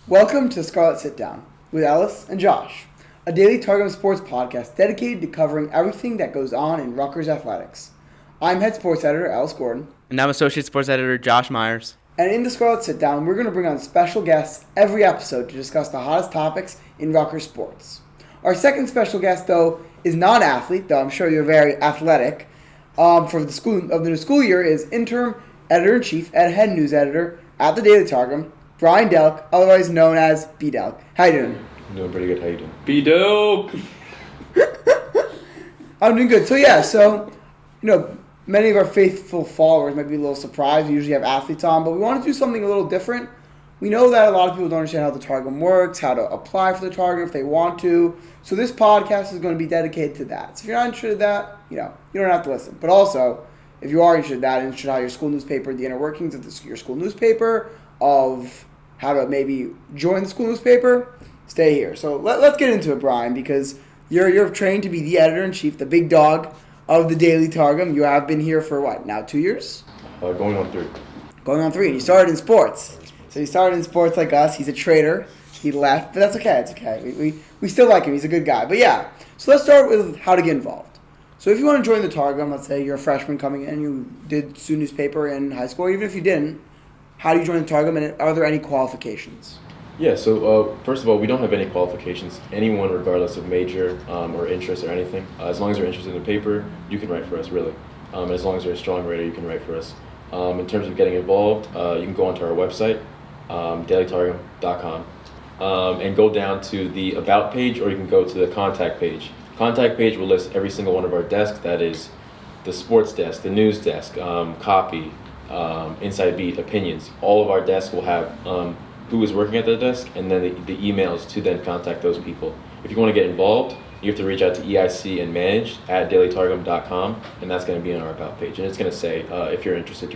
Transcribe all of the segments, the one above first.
Welcome to Scarlet Sitdown with Ellis and Josh, a Daily Targum sports podcast dedicated to covering everything that goes on in Rutgers athletics. I'm head sports editor Ellis Gordon. And I'm associate sports editor Josh Meyers. And in the Scarlet Sitdown, we're going to bring on special guests every episode to discuss the hottest topics in Rutgers sports. Our second special guest, though, is not an athlete, though I'm sure you're very athletic. For the new school year is interim editor-in-chief and head news editor at the Daily Targum, Brian Delk, otherwise known as B. Delk. How you doing? I'm doing pretty good. How you doing? Be dope. I'm doing good. Many of our faithful followers might be a little surprised. We usually have athletes on, but we want to do something a little different. We know that a lot of people don't understand how the Targum works, how to apply for the Targum if they want to. So this podcast is going to be dedicated to that. So if you're not interested in that, you don't have to listen. But also, if you are interested in that, interested in how your school newspaper, the inner workings of your school newspaper, of how to maybe join the school newspaper, stay here. So let's get into it, Brian, because you're trained to be the editor-in-chief, the big dog of the Daily Targum. You have been here for what, now 2 years? Going on 3. Going on 3, and you started in sports. So he started in sports like us. He's a traitor. He left, but that's okay. It's okay. We still like him. He's a good guy. But yeah, so let's start with how to get involved. So if you want to join the Targum, let's say you're a freshman coming in, you did student newspaper in high school, or even if you didn't, how do you join the Targum, and are there any qualifications? Yeah, so first of all, we don't have any qualifications. Anyone, regardless of major or interest or anything, as long as you're interested in the paper, you can write for us, really. And as long as you're a strong writer, you can write for us. In terms of getting involved, you can go onto our website, dailytargum.com, and go down to the About page, or you can go to the Contact page. Contact page will list every single one of our desks. That is the sports desk, the news desk, copy, Inside Beat, opinions. All of our desks will have who is working at the desk, and then the emails to then contact those people. If you want to get involved, you have to reach out to EIC and manage at dailytargum.com, and that's going to be on our About page. And it's going to say if you're interested,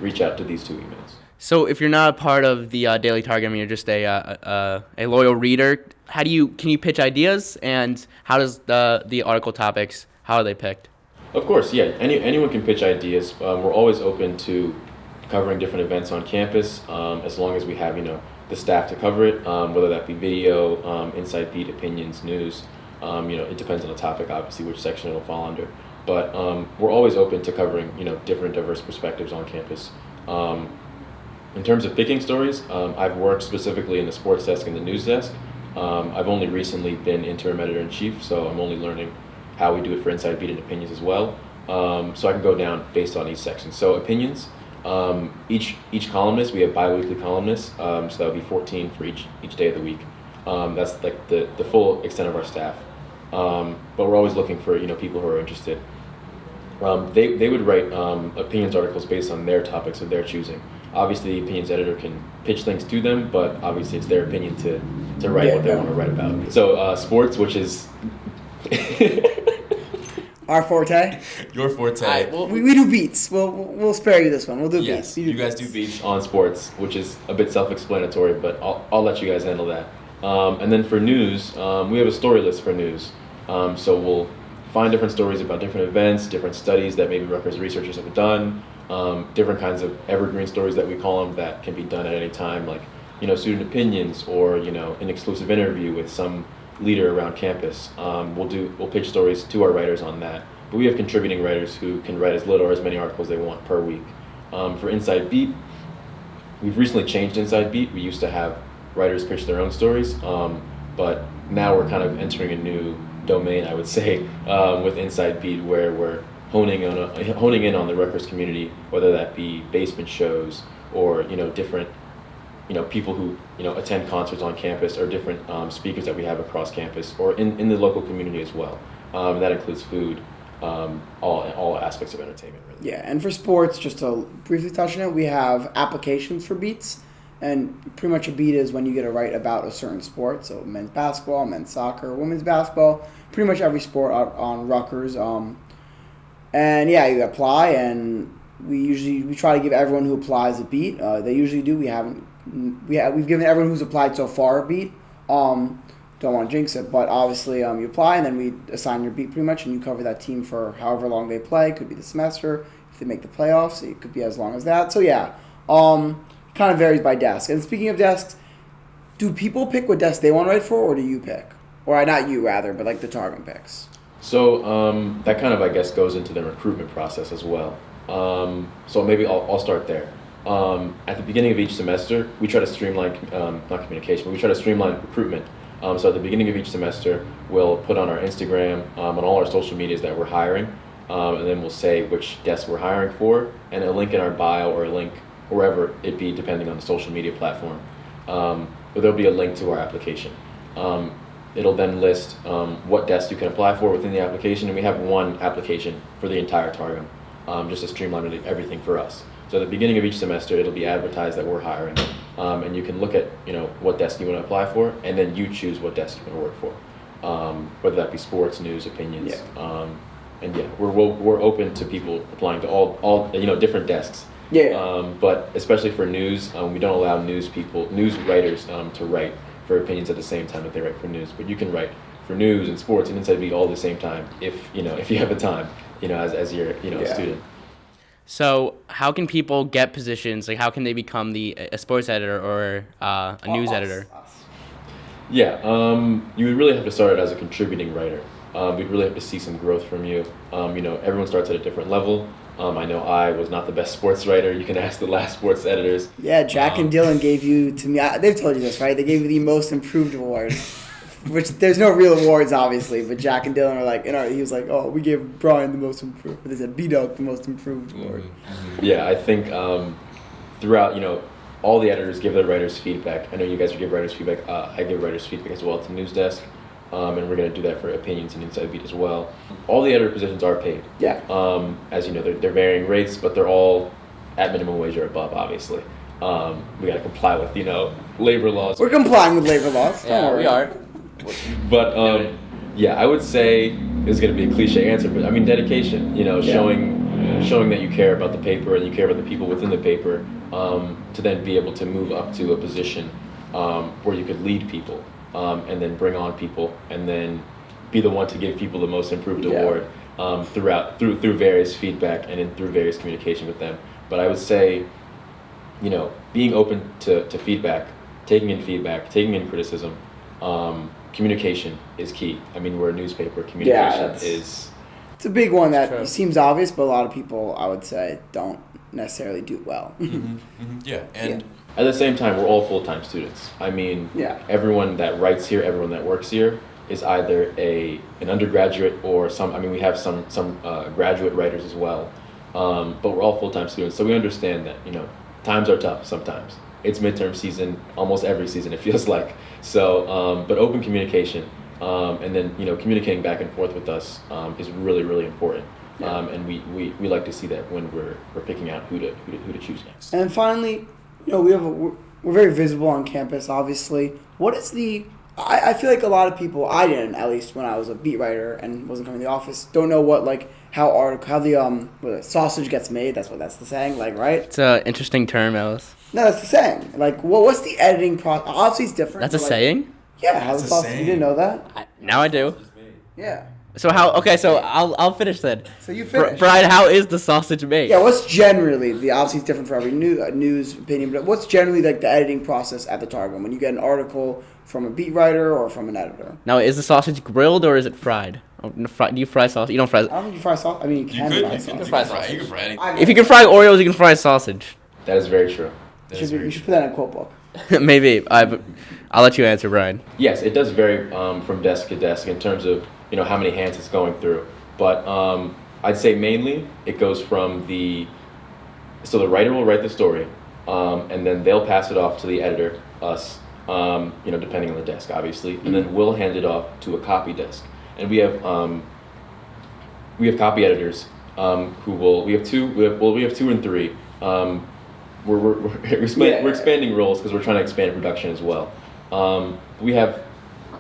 reach out to these 2 emails. So if you're not a part of the Daily Targum, you're just a loyal reader, can you pitch ideas, and how does the article topics, how are they picked? Of course, yeah. Anyone can pitch ideas. We're always open to covering different events on campus, as long as we have the staff to cover it, whether that be video, Inside Beat, opinions, news. It depends on the topic, obviously, which section it'll fall under. But we're always open to covering different diverse perspectives on campus. In terms of picking stories, I've worked specifically in the sports desk and the news desk. I've only recently been interim editor-in-chief, so I'm only learning how we do it for Inside Beat and opinions as well. So I can go down based on each section. So opinions, each columnist, we have bi-weekly columnists, so that would be 14 for each day of the week. That's like the full extent of our staff. But we're always looking for people who are interested. They would write opinions articles based on their topics of their choosing. Obviously, the opinions editor can pitch things to them, but obviously it's their opinion to write what they want to write about. So sports, which is Our forte? Your forte. We do beats. We'll spare you this one. We'll do beats. You guys do beats. on sports, which is a bit self-explanatory, but I'll let you guys handle that. And then for news, we have a story list for news. So we'll find different stories about different events, different studies that maybe Rutgers researchers have done, different kinds of evergreen stories that we call them that can be done at any time, like student opinions, or an exclusive interview with some leader around campus. We'll pitch stories to our writers on that. But we have contributing writers who can write as little or as many articles they want per week. For Inside Beat, we've recently changed Inside Beat. We used to have writers pitch their own stories, but now we're kind of entering a new domain, I would say, with Inside Beat, where we're honing in on the Rutgers community, whether that be basement shows or different people who attend concerts on campus, or different speakers that we have across campus, or in the local community as well. That includes food, all aspects of entertainment, really. Yeah, and for sports, just to briefly touch on it, we have applications for beats, and pretty much a beat is when you get to write about a certain sport. So men's basketball, men's soccer, women's basketball, pretty much every sport on Rutgers. And yeah, you apply, and we try to give everyone who applies a beat. They usually do. We've given everyone who's applied so far a beat. Don't want to jinx it, but obviously you apply, and then we assign your beat pretty much, and you cover that team for however long they play. It could be the semester. If they make the playoffs, it could be as long as that. So yeah, kind of varies by desk. And speaking of desks, do people pick what desk they want to write for, or do you pick? Or not you, rather, but like the Targum picks. So that kind of, I guess, goes into the recruitment process as well. So maybe I'll start there. At the beginning of each semester, we try to streamline, not communication, but we try to streamline recruitment. So at the beginning of each semester, we'll put on our Instagram, on all our social medias that we're hiring, and then we'll say which desk we're hiring for, and a link in our bio or a link wherever it be, depending on the social media platform. But there'll be a link to our application. It'll then list what desk you can apply for within the application, and we have one application for the entire Targum, just to streamline everything for us. So at the beginning of each semester, it'll be advertised that we're hiring, and you can look at what desk you want to apply for, and then you choose what desk you want to work for, whether that be sports, news, opinions, and yeah, we're open to people applying to all different desks. But especially for news, we don't allow news writers to write for opinions at the same time that they write for news. But you can write for news and sports and Inside Beat all at the same time if you have the time, as you're a student. So how can people get positions? Like, how can they become a sports editor or a news editor? Yeah, you would really have to start it as a contributing writer. We'd really have to see some growth from you. Everyone starts at a different level. I know I was not the best sports writer. You can ask the last sports editors. Yeah, Jack and Dylan gave you, to me, they've told you this, right? They gave you the most improved award, which there's no real awards, obviously, but Jack and Dylan are like, he was like, oh, we gave Brian the most improved. They said B-Delk the most improved award. Yeah, I think throughout, all the editors give their writers feedback. I know you guys give writers feedback. I give writers feedback as well to News Desk. And we're going to do that for opinions and Inside Beat as well. All the editor positions are paid. Yeah. As you know, they're varying rates, but they're all at minimum wage or above, obviously. We got to comply with, labor laws. We're complying with labor laws. Yeah, we are. But, I would say, it's going to be a cliche answer, but I mean dedication, showing that you care about the paper and you care about the people within the paper, to then be able to move up to a position where you could lead people. And then bring on people, and then be the one to give people the most improved award through various feedback and through various communication with them. But I would say, being open to feedback, taking in criticism, communication is key. I mean, we're a newspaper. Communication is... It's a big one that seems obvious, but a lot of people, I would say, don't necessarily do well. Yeah, and... At the same time, we're all full-time students. I mean, everyone that writes here, everyone that works here is either an undergraduate or we have some graduate writers as well. But we're all full-time students, so we understand that, times are tough sometimes. It's midterm season, almost every season it feels like. So, but open communication, and then, communicating back and forth with us is really, really important. And we like to see that when we're picking out who to choose next. And finally, we're very visible on campus, obviously. What is I feel like a lot of people, I didn't, at least when I was a beat writer and wasn't coming to the office, don't know how the sausage gets made. That's the saying, right? It's an interesting term, Ellis. No, that's the saying. What's the editing process? Obviously, it's different. That's a saying? Yeah, how the sausage, you didn't know that? Now I do. Yeah. So I'll finish then. So you finish. Brian, how is the sausage made? Yeah, what's generally, obviously it's different for every news opinion, but what's generally the editing process at the Targum when you get an article from a beat writer or from an editor? Now, is the sausage grilled or is it fried? Do you fry sausage? You don't fry. I don't think you fry sausage. I mean, you can fry sausage. You can fry anything. If you can fry Oreos, you can fry sausage. That is very true. You should put that in a quote book. Maybe. I'll let you answer, Brian. Yes, it does vary from desk to desk in terms of how many hands it's going through. But I'd say mainly it goes from the writer will write the story, and then they'll pass it off to the editor, us, depending on the desk, obviously, and then we'll hand it off to a copy desk. And we have copy editors we have two and three. We're expanding roles because we're trying to expand production as well. We have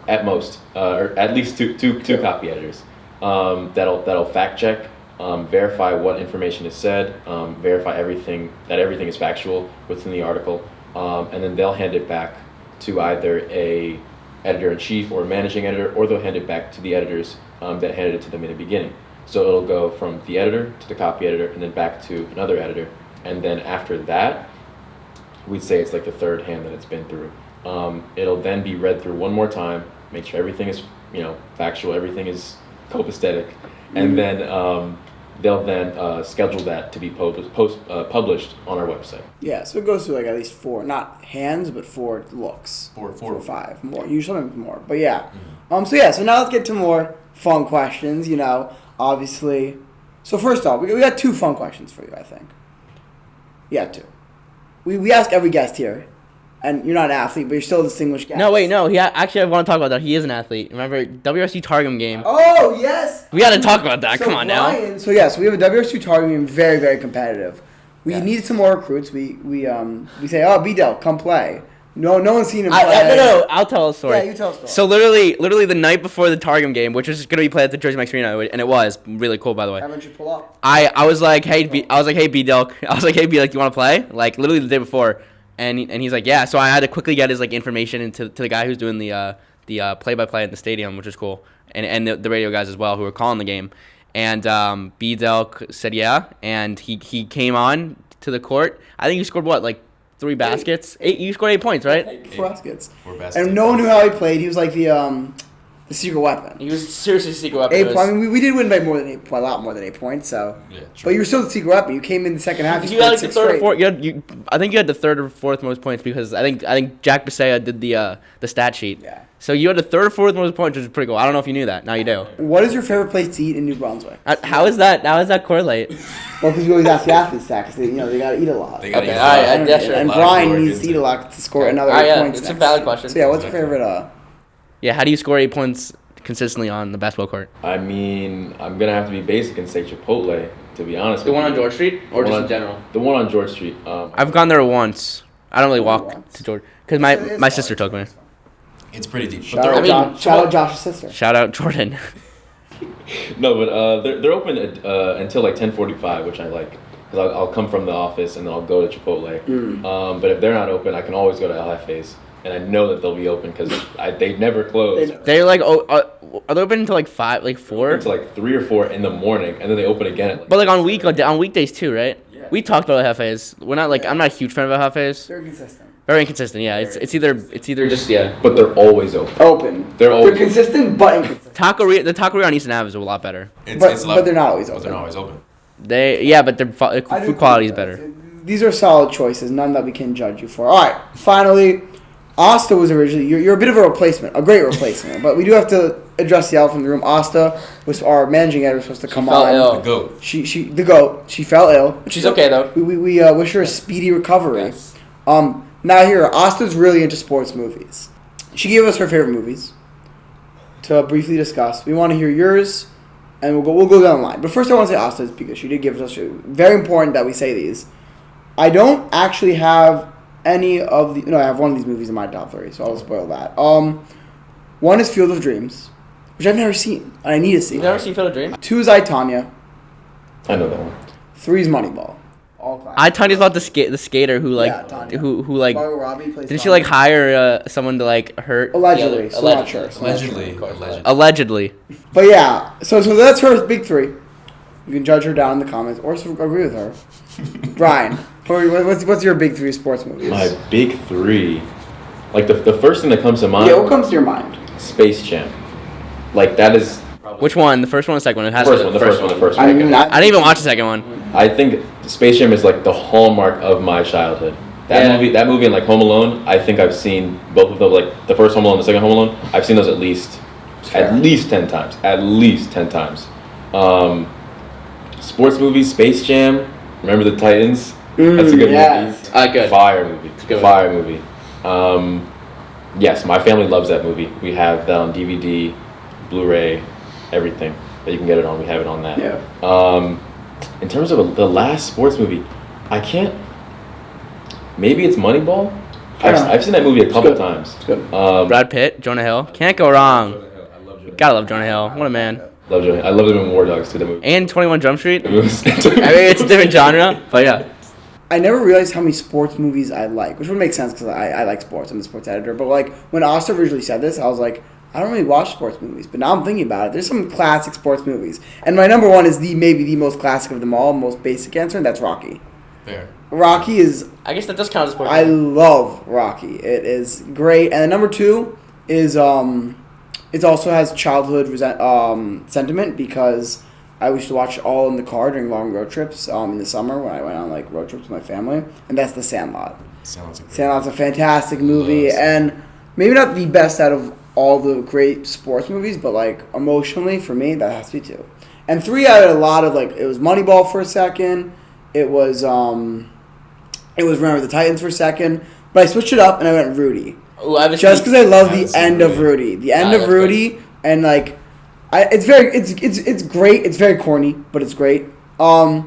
at most, or at least two copy editors that'll fact check, verify what information is said, verify that everything is factual within the article, and then they'll hand it back to either a editor-in-chief or a managing editor, or they'll hand it back to the editors that handed it to them in the beginning. So it'll go from the editor to the copy editor, and then back to another editor, and then after that, we'd say it's like the third hand that it's been through. It'll then be read through one more time, make sure everything is factual, everything is copacetic, and then they'll then schedule that to be published on our website. Yeah, so it goes through like at least 4, not hands, but 4 looks. 4 or 5 more. Usually more, but yeah. So now let's get to more fun questions. Obviously. So first off, we got 2 fun questions for you, I think. Yeah, 2. We ask every guest here, and you're not an athlete, but you're still a distinguished guest. No, wait, no. Actually, I want to talk about that. He is an athlete. Remember, WRC Targum game. Oh, yes! We got to talk about that. So Come on Brian, now. So we have a WRC Targum game, very, very competitive. We needed some more recruits. We say, B-Del, come play. No one's seen him play. No, I'll tell a story. Yeah, you tell a story. So literally the night before the Targum game, which was going to be played at the Jersey Mike's Arena, and it was really cool, by the way. Why don't you pull up? I was like, hey, B-Delk. I was like, hey, B, like, you want to play? Like, literally the day before. And he's like, yeah. So I had to quickly get his, like, information into the guy who's doing the play-by-play at the stadium, which is cool. And the radio guys as well who were calling the game. And B-Delk said yeah. And he came on to the court. I think he scored, what, like, 3 baskets? 8. You scored 8 points, right? 4 baskets. 4 baskets. And no one knew how he played. He was like the secret weapon. He was seriously secret weapon. I mean, we did win by a lot more than 8 points. So, Yeah, true. but you were still the secret weapon. You came in the second half. You had like the third or fourth. I think you had the third or fourth most points because I think Jack Bisea did the stat sheet. Yeah. So you had the third or fourth most points, which is pretty cool. I don't know if you knew that. Now you do. What is your favorite place to eat in New Brunswick? How is that? How does that correlate? Well, because you always ask the athletes that because they got to eat a lot. They gotta Okay, eat a all lot. right, yeah, sure. And A lot of Brian work needs to into eat a it. lot to score another All right, 8 yeah, points. it's a next. valid question. So yeah, what's your favorite? Yeah, how do you score 8 points consistently on the basketball court? I mean, I'm gonna have to be basic and say Chipotle, to be honest. The with one on you. George Street, or The just one in general? The one on George Street. I've gone there once. I don't really walk Once? to George because my sister took me. It's pretty deep. Shout But out, they're open. shout out Josh's sister. Shout out Jordan. No, but they're open until like 10:45, which I like. Because I'll come from the office and then I'll go to Chipotle. But if they're not open, I can always go to LFA's. And I know that they'll be open because they never close. They're like, are they open until like 5, like 4? It's like 3 or 4 in the morning, and then they open again at like. But like on weekdays too, right? Yeah. We talked about LFA's. We're not like I'm not a huge fan of LFA's. They're consistent. Very inconsistent. Yeah, it's either just But they're always open. Open. They're always consistent, but inconsistent. the taqueria on Eastern Ave is a lot better. But they're not always But open. they're not always open. But their I do food quality is agree with better. that. These are solid choices, none that we can judge you for. All right, finally, Asta was originally you're a bit of a replacement, a great replacement, but we do have to address the elephant in the room. Asta was our managing editor, supposed to come fell on. ill. The GOAT. The goat. She fell ill. Which She's is okay though. We wish her a speedy recovery. Yes. Now here, Asta's really into sports movies. She gave us her favorite movies to briefly discuss. We want to hear yours, and we'll go down the line. But first, I want to say Asta's because she did give us very important that we say these. I don't actually have any of the. No, I have one of these movies in my top 3, so I'll spoil that. One is Field of Dreams, which I've never seen, and I need to see. You never seen Field of Dreams? 2 is I, Tonya. I know that one. 3 is Moneyball. All classic. I Tanya's about the skater who like Yeah, Tanya. who like Margot Robbie plays didn't she Tanya. like hire someone to like hurt Allegedly, the so other, we're not sure. Allegedly. allegedly. But yeah, so that's her big 3. You can judge her down in the comments or agree with her. Brian, what's your big 3 sports movies? My big 3, like the first thing that comes to mind. Yeah, what comes to your mind? Space Jam. Like that is. Which one? The first one or the second one? It has First to be one, the first one. I mean, I didn't even watch the second one. I think Space Jam is like the hallmark of my childhood. That movie and like Home Alone, I think I've seen both of them. Like the first Home Alone, the second Home Alone, I've seen those at least 10 times. At least 10 times. Sports movies, Space Jam. Remember the Titans? That's a good movie. Good. Fire movie. Good. Fire movie. Yes, my family loves that movie. We have that on DVD, Blu-ray, everything that you can get it on. We have it on that. Yeah. In terms of the last sports movie, I can't. Maybe it's Moneyball. I've seen that movie a couple times. It's good. Brad Pitt, Jonah Hill. Can't go wrong. Gotta love Jonah Hill. What a man. Love Jonah. I love him in War Dogs too. That movie. And 21 Jump Street. I mean, It was- it's a different genre, but yeah. I never realized how many sports movies I like, which would make sense because I like sports. I'm the sports editor. But like when Asta originally said this, I was like, I don't really watch sports movies. But now I'm thinking about it. There's some classic sports movies, and my number one is maybe the most classic of them all, most basic answer, and that's Rocky. Fair. Rocky is. I guess that does count as a sports I movie. love Rocky. It is great. And then number 2 is it also has childhood sentiment because I used to watch all in the car during long road trips in the summer when I went on like road trips with my family, and that's The Sandlot. Sandlot's a fantastic movie, and maybe not the best out of all the great sports movies, but like emotionally for me that has to be 2. And 3 I had a lot of like it was Moneyball for a second. It was Remember the Titans for a second, but I switched it up and I went Rudy. Ooh, I Just because I love the end of Rudy. The end of Rudy, and like, it's great. It's very corny, but it's great. But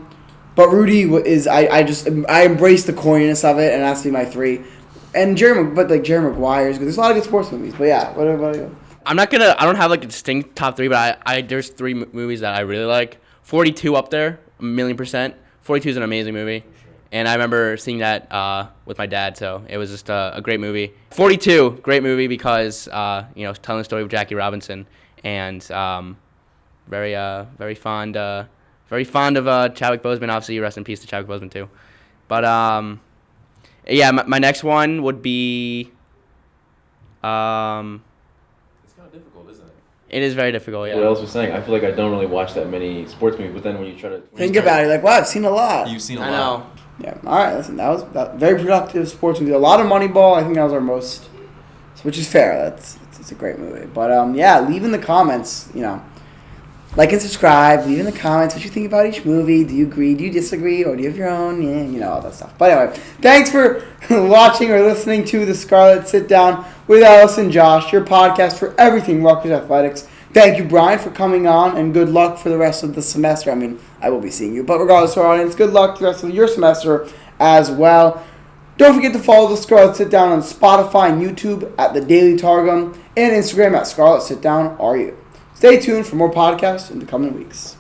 Rudy is I embrace the corniness of it, and that's to be my 3. And Jerry Maguire's good. There's a lot of good sports movies, but yeah. What about you? I don't have like a distinct top 3, but there's 3 movies that I really like. 42 up there, 1,000,000%. 42 is an amazing movie. And I remember seeing that with my dad, so it was just a great movie. 42, great movie because telling the story of Jackie Robinson, and very fond of Chadwick Boseman. Obviously, rest in peace to Chadwick Boseman too. But yeah, my next one would be. It's kind of difficult, isn't it? It is very difficult. Yeah. What else was saying? I feel like I don't really watch that many sports movies, but then when you try to Think about it, like wow, I've seen a lot. You've seen a I lot. know. Yeah. All right. Listen, that was very productive sports movie. A lot of Moneyball. I think that was our most, which is fair. It's a great movie. But yeah, leave in the comments. Like and subscribe. Leave in the comments what you think about each movie. Do you agree? Do you disagree? Or do you have your own? Yeah, all that stuff. But anyway, thanks for watching or listening to the Scarlet Sitdown with Ellis and Josh, your podcast for everything Rutgers athletics. Thank you, Brian, for coming on, and good luck for the rest of the semester. I mean, I will be seeing you, but regardless, our audience, good luck the rest of your semester as well. Don't forget to follow the Scarlet Sitdown on Spotify and YouTube at the Daily Targum, and Instagram at Scarlet Sitdown. Stay tuned for more podcasts in the coming weeks.